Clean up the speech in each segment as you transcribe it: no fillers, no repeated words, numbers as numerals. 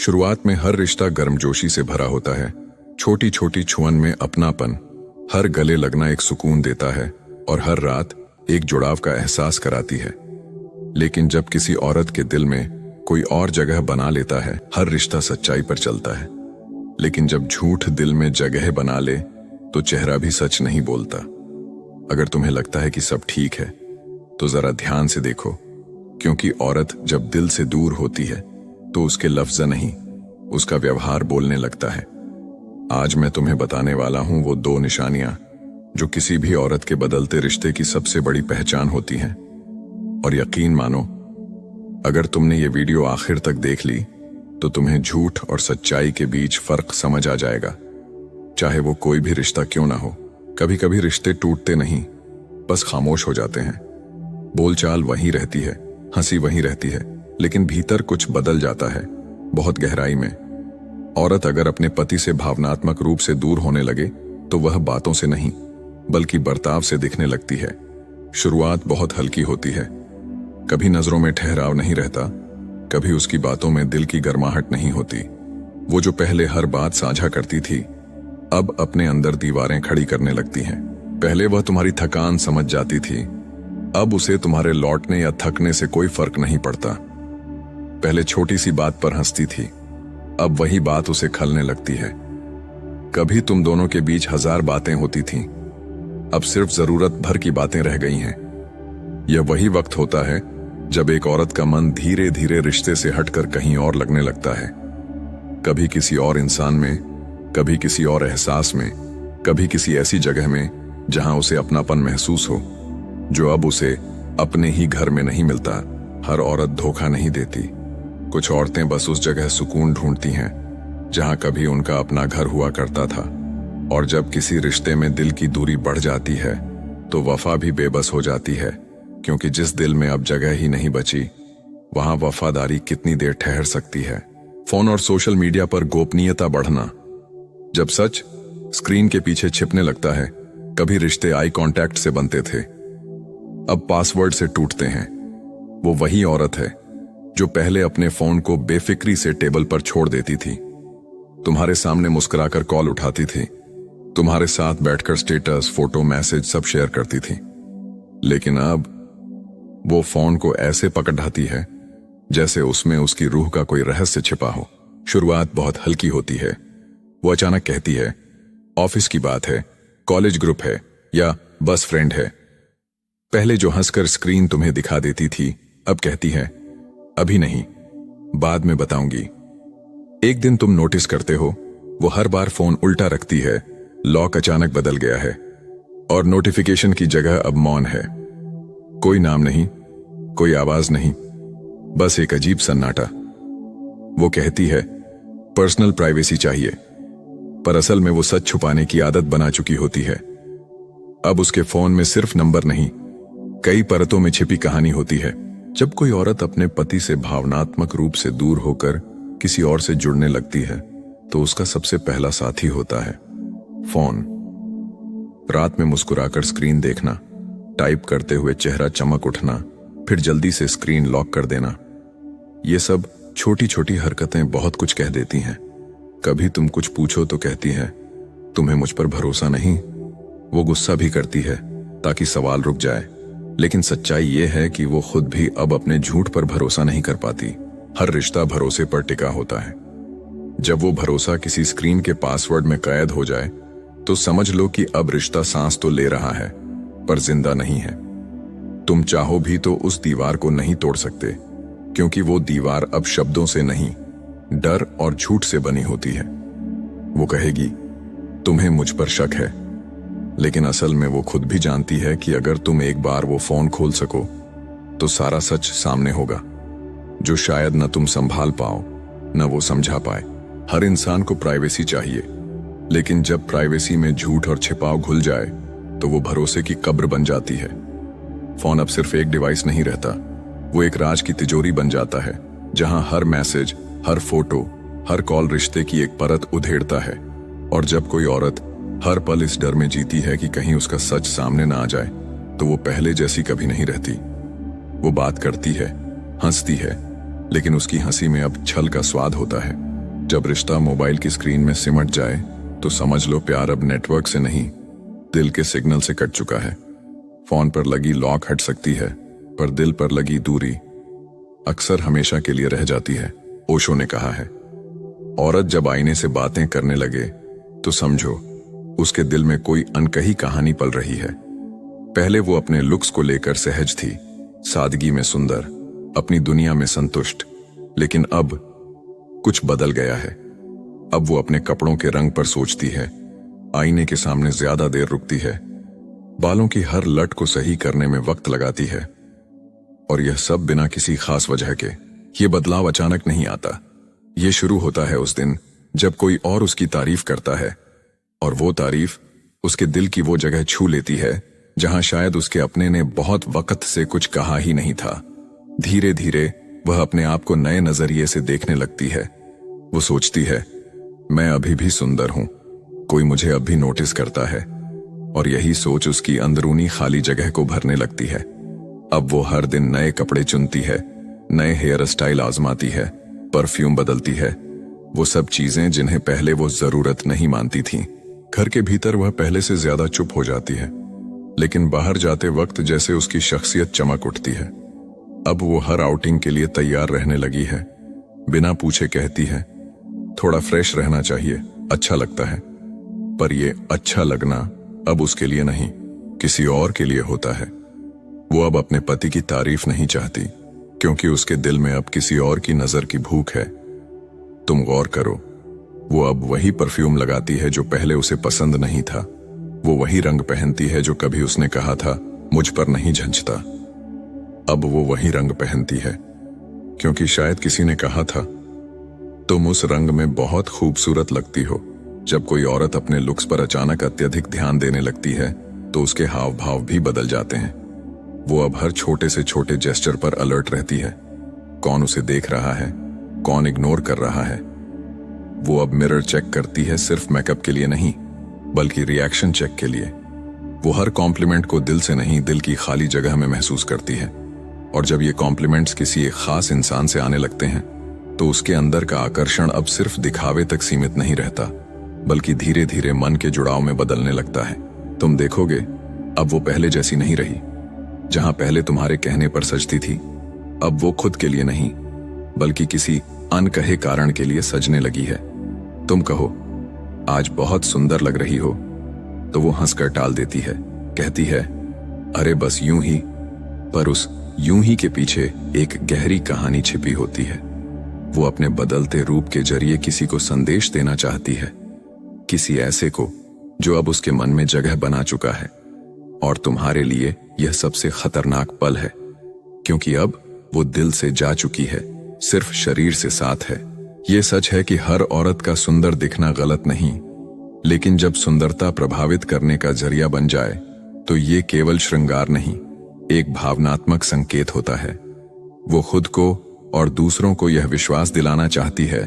शुरुआत में हर रिश्ता गर्मजोशी से भरा होता है। छोटी छोटी छुअन में अपनापन, हर गले लगना एक सुकून देता है और हर रात एक जुड़ाव का एहसास कराती है। लेकिन जब किसी औरत के दिल में कोई और जगह बना लेता है, हर रिश्ता सच्चाई पर चलता है। लेकिन जब झूठ दिल में जगह बना ले तो चेहरा भी सच नहीं बोलता। अगर तुम्हें लगता है कि सब ठीक है तो जरा ध्यान से देखो, क्योंकि औरत जब दिल से दूर होती है तो उसके लफ्ज नहीं, उसका व्यवहार बोलने लगता है। आज मैं तुम्हें बताने वाला हूं वो 2 निशानियां जो किसी भी औरत के बदलते रिश्ते की सबसे बड़ी पहचान होती हैं। और यकीन मानो, अगर तुमने ये वीडियो आखिर तक देख ली तो तुम्हें झूठ और सच्चाई के बीच फर्क समझ आ जाएगा। चाहे वो कोई भी रिश्ता क्यों ना हो, कभी कभी रिश्ते टूटते नहीं, बस खामोश हो जाते हैं। बोलचाल वहीं रहती है, हंसी वहीं रहती है, लेकिन भीतर कुछ बदल जाता है, बहुत गहराई में। औरत अगर अपने पति से भावनात्मक रूप से दूर होने लगे तो वह बातों से नहीं बल्कि बर्ताव से दिखने लगती है। शुरुआत बहुत हल्की होती है, कभी नजरों में ठहराव नहीं रहता, कभी उसकी बातों में दिल की गर्माहट नहीं होती। वो जो पहले हर बात साझा करती थी, अब अपने अंदर दीवारें खड़ी करने लगती हैं। पहले वह तुम्हारी थकान समझ जाती थी, अब उसे तुम्हारे लौटने या थकने से कोई फर्क नहीं पड़ता। पहले छोटी सी बात पर हंसती थी, अब वही बात उसे खलने लगती है। कभी तुम दोनों के बीच 1000 बातें होती थीं, अब सिर्फ जरूरत भर की बातें रह गई हैं। यह वही वक्त होता है जब एक औरत का मन धीरे धीरे रिश्ते से हटकर कहीं और लगने लगता है। कभी किसी और इंसान में, कभी किसी और एहसास में, कभी किसी ऐसी जगह में जहां उसे अपनापन महसूस हो, जो अब उसे अपने ही घर में नहीं मिलता। हर औरत धोखा नहीं देती, कुछ औरतें बस उस जगह सुकून ढूंढती हैं जहां कभी उनका अपना घर हुआ करता था। और जब किसी रिश्ते में दिल की दूरी बढ़ जाती है तो वफा भी बेबस हो जाती है, क्योंकि जिस दिल में अब जगह ही नहीं बची, वहां वफादारी कितनी देर ठहर सकती है। फोन और सोशल मीडिया पर गोपनीयता बढ़ना, जब सच स्क्रीन के पीछे छिपने लगता है। कभी रिश्ते आई कांटेक्ट से बनते थे, अब पासवर्ड से टूटते हैं। वो वही औरत है जो पहले अपने फोन को बेफिक्री से टेबल पर छोड़ देती थी, तुम्हारे सामने मुस्कुराकर कॉल उठाती थी, तुम्हारे साथ बैठकर स्टेटस, फोटो, मैसेज सब शेयर करती थी। लेकिन अब वो फोन को ऐसे पकड़ ढाती है जैसे उसमें उसकी रूह का कोई रहस्य छिपा हो। शुरुआत बहुत हल्की होती है। वो अचानक कहती है, ऑफिस की बात है, कॉलेज ग्रुप है या बस फ्रेंड है। पहले जो हंसकर स्क्रीन तुम्हें दिखा देती थी, अब कहती है, अभी नहीं, बाद में बताऊंगी। एक दिन तुम नोटिस करते हो वो हर बार फोन उल्टा रखती है, लॉक अचानक बदल गया है और नोटिफिकेशन की जगह अब मौन है। कोई नाम नहीं, कोई आवाज नहीं, बस एक अजीब सन्नाटा। वो कहती है, पर्सनल प्राइवेसी चाहिए, पर असल में वो सच छुपाने की आदत बना चुकी होती है। अब उसके फोन में सिर्फ नंबर नहीं, कई परतों में छिपी कहानी होती है। जब कोई औरत अपने पति से भावनात्मक रूप से दूर होकर किसी और से जुड़ने लगती है तो उसका सबसे पहला साथी होता है फोन। रात में मुस्कुराकर स्क्रीन देखना, टाइप करते हुए चेहरा चमक उठना, फिर जल्दी से स्क्रीन लॉक कर देना। ये सब छोटी छोटी हरकतें बहुत कुछ कह देती हैं। कभी तुम कुछ पूछो तो कहती है, तुम्हें मुझ पर भरोसा नहीं। वो गुस्सा भी करती है ताकि सवाल रुक जाए, लेकिन सच्चाई ये है कि वो खुद भी अब अपने झूठ पर भरोसा नहीं कर पाती। हर रिश्ता भरोसे पर टिका होता है। जब वो भरोसा किसी स्क्रीन के पासवर्ड में कैद हो जाए तो समझ लो कि अब रिश्ता सांस तो ले रहा है पर जिंदा नहीं है। तुम चाहो भी तो उस दीवार को नहीं तोड़ सकते, क्योंकि वो दीवार अब शब्दों से नहीं, डर और झूठ से बनी होती है। वो कहेगी, तुम्हें मुझ पर शक है, लेकिन असल में वो खुद भी जानती है कि अगर तुम एक बार वो फोन खोल सको तो सारा सच सामने होगा, जो शायद न तुम संभाल पाओ न वो समझा पाए। हर इंसान को प्राइवेसी चाहिए, लेकिन जब प्राइवेसी में झूठ और छिपाव घुल जाए तो वो भरोसे की कब्र बन जाती है। फोन अब सिर्फ एक डिवाइस नहीं रहता, वो एक राज की तिजोरी बन जाता है, जहां हर मैसेज, हर फोटो, हर कॉल रिश्ते की एक परत उधेड़ता है। और जब कोई औरत हर पल इस डर में जीती है कि कहीं उसका सच सामने ना आ जाए, तो वो पहले जैसी कभी नहीं रहती। वो बात करती है, हंसती है, लेकिन उसकी हंसी में अब छल का स्वाद होता है। जब रिश्ता मोबाइल की स्क्रीन में सिमट जाए तो समझ लो प्यार अब नेटवर्क से नहीं, दिल के सिग्नल से कट चुका है। फोन पर लगी लॉक हट सकती है, पर दिल पर लगी दूरी अक्सर हमेशा के लिए रह जाती है। ओशो ने कहा है, औरत जब आईने से बातें करने लगे तो समझो उसके दिल में कोई अनकही कहानी पल रही है। पहले वो अपने लुक्स को लेकर सहज थी, सादगी में सुंदर, अपनी दुनिया में संतुष्ट, लेकिन अब कुछ बदल गया है। अब वो अपने कपड़ों के रंग पर सोचती है, आईने के सामने ज्यादा देर रुकती है, बालों की हर लट को सही करने में वक्त लगाती है, और यह सब बिना किसी खास वजह के। ये बदलाव अचानक नहीं आता, ये शुरू होता है उस दिन जब कोई और उसकी तारीफ करता है, और वो तारीफ उसके दिल की वो जगह छू लेती है जहां शायद उसके अपने ने बहुत वक्त से कुछ कहा ही नहीं था। धीरे धीरे वह अपने आप को नए नजरिए से देखने लगती है। वो सोचती है, मैं अभी भी सुंदर हूं, कोई मुझे अब भी नोटिस करता है, और यही सोच उसकी अंदरूनी खाली जगह को भरने लगती है। अब वो हर दिन नए कपड़े चुनती है, नए हेयर स्टाइल आजमाती है, परफ्यूम बदलती है, वो सब चीजें जिन्हें पहले वो जरूरत नहीं मानती थीं। घर के भीतर वह पहले से ज्यादा चुप हो जाती है, लेकिन बाहर जाते वक्त जैसे उसकी शख्सियत चमक उठती है। अब वो हर आउटिंग के लिए तैयार रहने लगी है, बिना पूछे कहती है, थोड़ा फ्रेश रहना चाहिए, अच्छा लगता है। पर ये अच्छा लगना अब उसके लिए नहीं, किसी और के लिए होता है। वो अब अपने पति की तारीफ नहीं चाहती, क्योंकि उसके दिल में अब किसी और की नजर की भूख है। तुम गौर करो, वो अब वही परफ्यूम लगाती है जो पहले उसे पसंद नहीं था। वो वही रंग पहनती है जो कभी उसने कहा था मुझ पर नहीं जंचता। अब वो वही रंग पहनती है क्योंकि शायद किसी ने कहा था तुम उस रंग में बहुत खूबसूरत लगती हो। जब कोई औरत अपने लुक्स पर अचानक अत्यधिक ध्यान देने लगती है तो उसके हाव भाव भी बदल जाते हैं। वो अब हर छोटे से छोटे जेस्चर पर अलर्ट रहती है, कौन उसे देख रहा है, कौन इग्नोर कर रहा है। वो अब मिरर चेक करती है, सिर्फ मेकअप के लिए नहीं बल्कि रिएक्शन चेक के लिए। वो हर कॉम्प्लीमेंट को दिल से नहीं, दिल की खाली जगह में महसूस करती है, और जब ये कॉम्प्लीमेंट्स किसी एक खास इंसान से आने लगते हैं तो उसके अंदर का आकर्षण अब सिर्फ दिखावे तक सीमित नहीं रहता, बल्कि धीरे धीरे मन के जुड़ाव में बदलने लगता है। तुम देखोगे अब वो पहले जैसी नहीं रही। जहां पहले तुम्हारे कहने पर सजती थी, अब वो खुद के लिए नहीं बल्कि किसी अनकहे कारण के लिए सजने लगी है। तुम कहो आज बहुत सुंदर लग रही हो तो वो हंसकर टाल देती है, कहती है अरे बस यूं ही। पर उस यूं ही के पीछे एक गहरी कहानी छिपी होती है। वो अपने बदलते रूप के जरिए किसी को संदेश देना चाहती है, किसी ऐसे को जो अब उसके मन में जगह बना चुका है। और तुम्हारे लिए यह सबसे खतरनाक पल है, क्योंकि अब वो दिल से जा चुकी है, सिर्फ शरीर से साथ है। ये सच है कि हर औरत का सुंदर दिखना गलत नहीं, लेकिन जब सुंदरता प्रभावित करने का जरिया बन जाए तो ये केवल श्रृंगार नहीं, एक भावनात्मक संकेत होता है। वो खुद को और दूसरों को यह विश्वास दिलाना चाहती है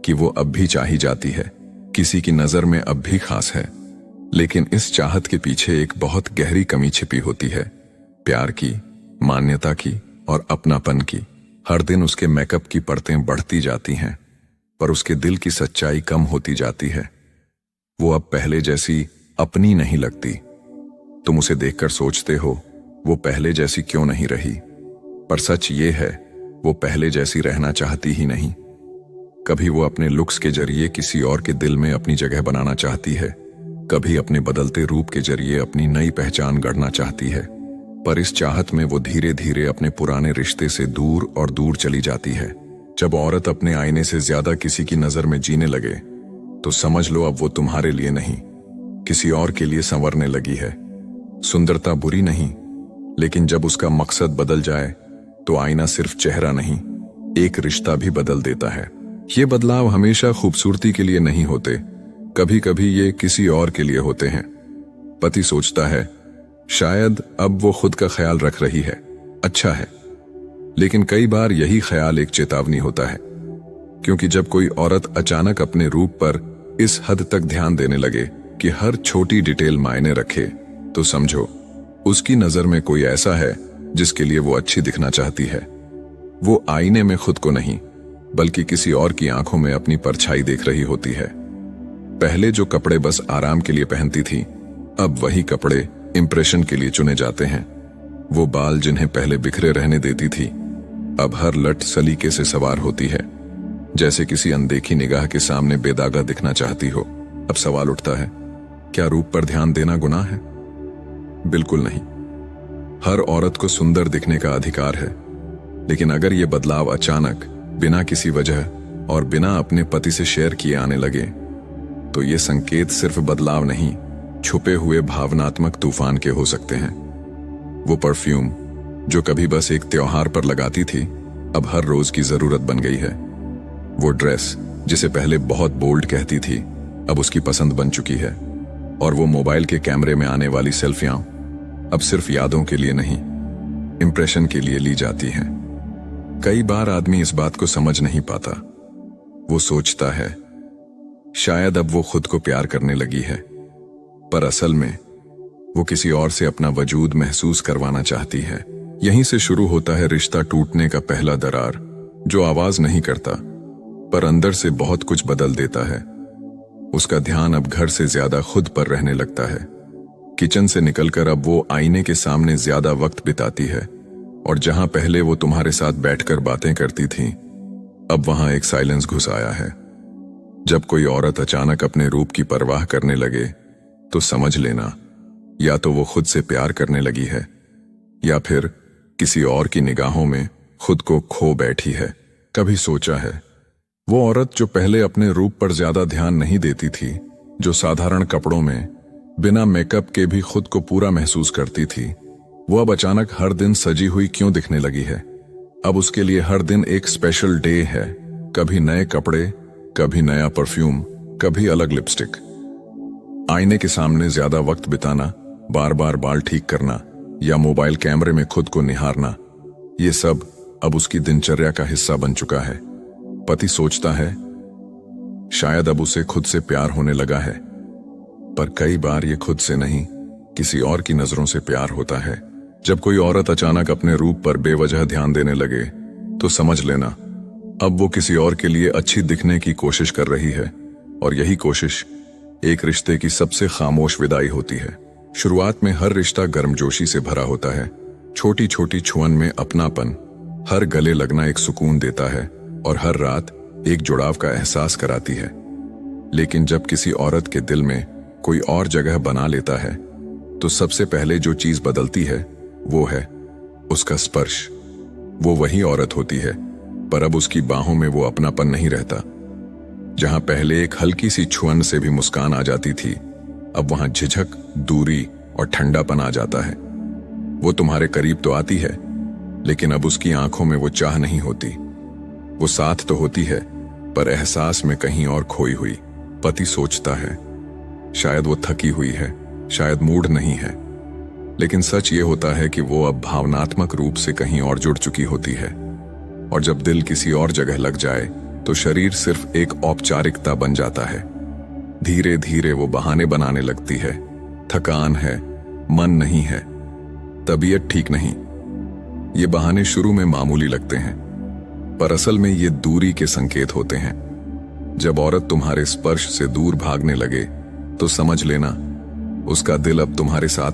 कि वो अब भी चाही जाती है, किसी की नजर में अब भी खास है। लेकिन इस चाहत के पीछे एक बहुत गहरी कमी छिपी होती है, प्यार की, मान्यता की और अपनापन की। हर दिन उसके मेकअप की परतें बढ़ती जाती हैं, पर उसके दिल की सच्चाई कम होती जाती है। वो अब पहले जैसी अपनी नहीं लगती। तुम उसे देखकर सोचते हो वो पहले जैसी क्यों नहीं रही, पर सच ये है वो पहले जैसी रहना चाहती ही नहीं। कभी वो अपने लुक्स के जरिए किसी और के दिल में अपनी जगह बनाना चाहती है, कभी अपने बदलते रूप के जरिए अपनी नई पहचान गढ़ना चाहती है। पर इस चाहत में वो धीरे धीरे अपने पुराने रिश्ते से दूर और दूर चली जाती है। जब औरत अपने आईने से ज्यादा किसी की नजर में जीने लगे तो समझ लो अब वो तुम्हारे लिए नहीं, किसी और के लिए संवरने लगी है। सुंदरता बुरी नहीं, लेकिन जब उसका मकसद बदल जाए तो आईना सिर्फ चेहरा नहीं, एक रिश्ता भी बदल देता है। ये बदलाव हमेशा खूबसूरती के लिए नहीं होते, कभी कभी ये किसी और के लिए होते हैं। पति सोचता है शायद अब वो खुद का ख्याल रख रही है, अच्छा है, लेकिन कई बार यही ख्याल एक चेतावनी होता है, क्योंकि जब कोई औरत अचानक अपने रूप पर इस हद तक ध्यान देने लगे कि हर छोटी डिटेल मायने रखे, तो समझो उसकी नजर में कोई ऐसा है जिसके लिए वो अच्छी दिखना चाहती है। वो आईने में खुद को नहीं बल्कि किसी और की आंखों में अपनी परछाई देख रही होती है। पहले जो कपड़े बस आराम के लिए पहनती थी, अब वही कपड़े इंप्रेशन के लिए चुने जाते हैं। वो बाल जिन्हें पहले बिखरे रहने देती थी, अब हर लट सलीके से सवार होती है, जैसे किसी अनदेखी निगाह के सामने बेदागा दिखना चाहती हो। अब सवाल उठता है, क्या रूप पर ध्यान देना गुनाह है? बिल्कुल नहीं। हर औरत को सुंदर दिखने का अधिकार है, लेकिन अगर ये बदलाव अचानक, बिना किसी वजह और बिना अपने पति से शेयर किए आने लगे, तो ये संकेत सिर्फ बदलाव नहीं, छुपे हुए भावनात्मक तूफान के हो सकते हैं। वो परफ्यूम जो कभी बस एक त्योहार पर लगाती थी, अब हर रोज की जरूरत बन गई है। वो ड्रेस जिसे पहले बहुत बोल्ड कहती थी, अब उसकी पसंद बन चुकी है। और वो मोबाइल के कैमरे में आने वाली सेल्फियां अब सिर्फ यादों के लिए नहीं, इंप्रेशन के लिए ली जाती हैं। कई बार आदमी इस बात को समझ नहीं पाता। वो सोचता है शायद अब वो खुद को प्यार करने लगी है, पर असल में वो किसी और से अपना वजूद महसूस करवाना चाहती है। यहीं से शुरू होता है रिश्ता टूटने का पहला दरार, जो आवाज नहीं करता पर अंदर से बहुत कुछ बदल देता है। उसका ध्यान अब घर से ज्यादा खुद पर रहने लगता है। किचन से निकलकर अब वो आईने के सामने ज्यादा वक्त बिताती है, और जहां पहले वो तुम्हारे साथ बैठकर बातें करती थी, अब वहां एक साइलेंस घुस आया है। जब कोई औरत अचानक अपने रूप की परवाह करने लगे, तो समझ लेना, या तो वो खुद से प्यार करने लगी है, या फिर किसी और की निगाहों में खुद को खो बैठी है। कभी सोचा है, वो औरत जो पहले अपने रूप पर ज्यादा ध्यान नहीं देती थी, जो साधारण कपड़ों में बिना मेकअप के भी खुद को पूरा महसूस करती थी, वो अब अचानक हर दिन सजी हुई क्यों दिखने लगी है? अब उसके लिए हर दिन एक स्पेशल डे है। कभी नए कपड़े, कभी नया परफ्यूम, कभी अलग लिपस्टिक। आईने के सामने ज्यादा वक्त बिताना, बार बार बाल ठीक करना, या मोबाइल कैमरे में खुद को निहारना, ये सब अब उसकी दिनचर्या का हिस्सा बन चुका है। पति सोचता है शायद अब उसे खुद से प्यार होने लगा है, पर कई बार ये खुद से नहीं, किसी और की नजरों से प्यार होता है। जब कोई औरत अचानक अपने रूप पर बेवजह ध्यान देने लगे, तो समझ लेना अब वो किसी और के लिए अच्छी दिखने की कोशिश कर रही है, और यही कोशिश एक रिश्ते की सबसे खामोश विदाई होती है। शुरुआत में हर रिश्ता गर्मजोशी से भरा होता है। छोटी छोटी छुअन में अपनापन, हर गले लगना एक सुकून देता है, और हर रात एक जुड़ाव का एहसास कराती है। लेकिन जब किसी औरत के दिल में कोई और जगह बना लेता है, तो सबसे पहले जो चीज बदलती है वो है उसका स्पर्श। वो वही औरत होती है, पर अब उसकी बाहों में वो अपनापन नहीं रहता। जहां पहले एक हल्की सी छुअन से भी मुस्कान आ जाती थी, अब वहां झिझक, दूरी और ठंडापन आ जाता है। वो तुम्हारे करीब तो आती है, लेकिन अब उसकी आंखों में वो चाह नहीं होती। वो साथ तो होती है, पर एहसास में कहीं और खोई हुई। पति सोचता है शायद वो थकी हुई है, शायद मूड नहीं है, लेकिन सच ये होता है कि वो अब भावनात्मक रूप से कहीं और जुड़ चुकी होती है। और जब दिल किसी और जगह लग जाए, तो शरीर सिर्फ एक औपचारिकता बन जाता है। धीरे धीरे वो बहाने बनाने लगती है। थकान है, मन नहीं है, तबीयत ठीक नहीं। ये बहाने शुरू में मामूली लगते हैं, पर असल में ये दूरी के संकेत होते हैं। जब औरत तुम्हारे स्पर्श से दूर भागने लगे, तो समझ लेना उसका दिल अब तुम्हारे साथ